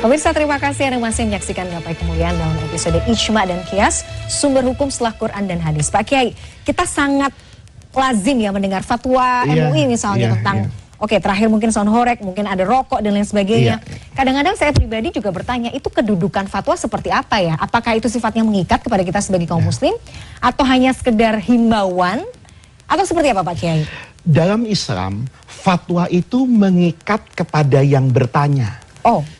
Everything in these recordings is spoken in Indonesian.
Pemirsa, terima kasih Anda masih menyaksikan Gapai Kemuliaan dalam episode Ijma dan Qiyas, sumber hukum setelah Quran dan hadis. Pak Kiai, kita sangat lazim ya mendengar fatwa MUI misalnya tentang oke, terakhir mungkin sound horeg, mungkin ada rokok dan lain sebagainya. Kadang-kadang saya pribadi juga bertanya, itu kedudukan fatwa seperti apa ya? Apakah itu sifatnya mengikat kepada kita sebagai kaum muslim? Atau hanya sekedar himbauan? Atau seperti apa Pak Kiai? Dalam Islam, fatwa itu mengikat kepada yang bertanya.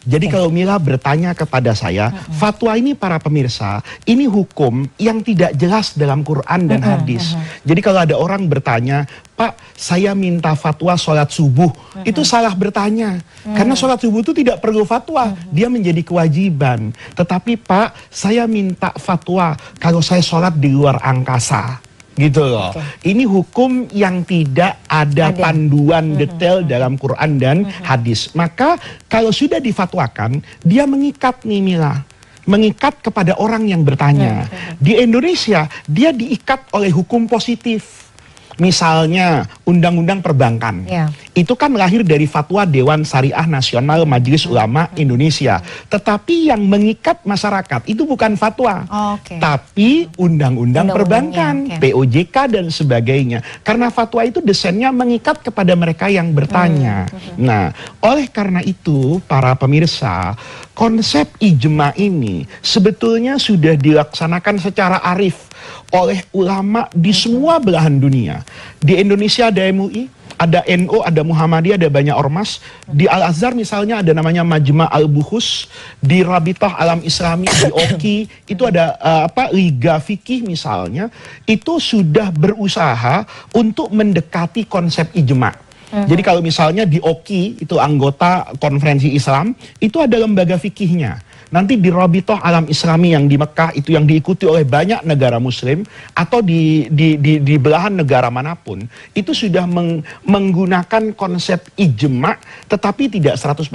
Jadi kalau Mila bertanya kepada saya, fatwa ini para pemirsa, ini hukum yang tidak jelas dalam Quran dan hadis. Jadi kalau ada orang bertanya, Pak, saya minta fatwa sholat subuh, itu salah bertanya. Karena sholat subuh itu tidak perlu fatwa, dia menjadi kewajiban. Tetapi Pak, saya minta fatwa kalau saya sholat di luar angkasa. Gitu loh. Ini hukum yang tidak ada panduan detail dalam Quran dan hadis. Maka kalau sudah difatwakan, dia mengikat nih Mila. Mengikat kepada orang yang bertanya. Di Indonesia, dia diikat oleh hukum positif. Misalnya undang-undang perbankan. Itu kan lahir dari fatwa Dewan Syariah Nasional Majelis Ulama Indonesia. Tetapi yang mengikat masyarakat itu bukan fatwa, tapi undang-undang perbankan, POJK dan sebagainya. Karena fatwa itu desainnya mengikat kepada mereka yang bertanya. Nah, oleh karena itu para pemirsa, konsep ijma ini sebetulnya sudah dilaksanakan secara arif oleh ulama di semua belahan dunia. Di Indonesia ada MUI, ada NU, ada Muhammadiyah, ada banyak ormas. Di Al-Azhar misalnya ada namanya Majma' Al-Buhus. Di Rabithah Alam Islami, di OKI, itu ada Liga Fikih misalnya. Itu sudah berusaha untuk mendekati konsep ijma'. Jadi kalau misalnya di OKI, itu anggota konferensi Islam, itu ada lembaga fikihnya. Nanti di Rabithah Alam Islami yang di Mekah itu yang diikuti oleh banyak negara muslim, atau di belahan negara manapun, itu sudah menggunakan konsep ijma' tetapi tidak 100%.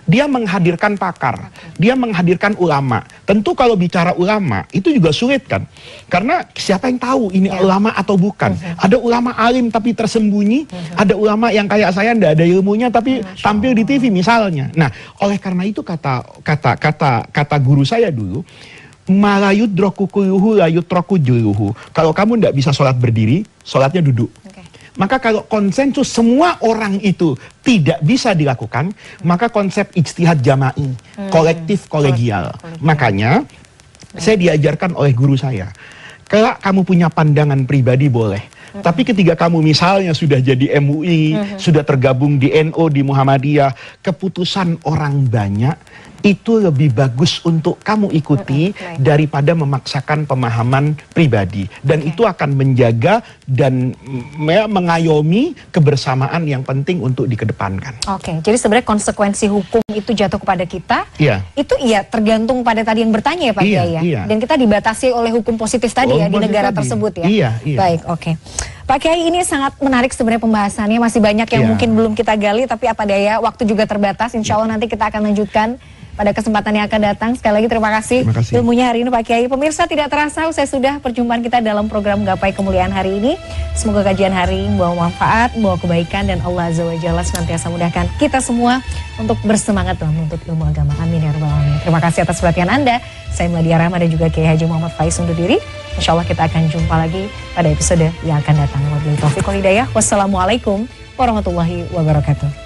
Dia menghadirkan pakar, dia menghadirkan ulama. Tentu kalau bicara ulama itu juga sulit kan, karena siapa yang tahu ini ulama atau bukan. Ada ulama alim tapi tersembunyi, ada ulama yang kayak saya ndak ada ilmunya tapi tampil di TV misalnya. Nah, oleh karena itu kata guru saya dulu, malayudroku kuluhu layutroku juluhu. Kalau kamu ndak bisa sholat berdiri, sholatnya duduk. Maka kalau konsensus semua orang itu tidak bisa dilakukan, maka konsep ijtihad jama'i, kolektif kolegial. Makanya saya diajarkan oleh guru saya, kalau kamu punya pandangan pribadi boleh, tapi ketika kamu misalnya sudah jadi MUI, sudah tergabung di NU, di Muhammadiyah, keputusan orang banyak itu lebih bagus untuk kamu ikuti daripada memaksakan pemahaman pribadi. Dan itu akan menjaga dan mengayomi kebersamaan yang penting untuk dikedepankan. Jadi sebenarnya konsekuensi hukum itu jatuh kepada kita, itu tergantung pada tadi yang bertanya ya Pak Kiai ya. Dan kita dibatasi oleh hukum positif tadi ya di negara tersebut ya. Baik, Pak Kiai, ini sangat menarik sebenarnya pembahasannya, masih banyak yang mungkin belum kita gali, tapi apa daya, waktu juga terbatas. Insya Allah nanti kita akan lanjutkan pada kesempatan yang akan datang. Sekali lagi terima kasih ilmunya hari ini Pak Kiai. Pemirsa, tidak terasa usai sudah perjumpaan kita dalam program Gapai Kemuliaan hari ini. Semoga kajian hari ini membawa manfaat, membawa kebaikan, dan Allah Azza wa Jalla senantiasa mudahkan kita semua untuk bersemangat dalam menuntut ilmu agama. Amin ya rabbal alamin. Terima kasih atas perhatian Anda. Saya Meladia Rahma dan juga Kiai Haji Muhammad Faiz undur diri. Insya Allah kita akan jumpa lagi pada episode yang akan datang. Wabillahi taufiq wal hidayah. Wassalamualaikum warahmatullahi wabarakatuh.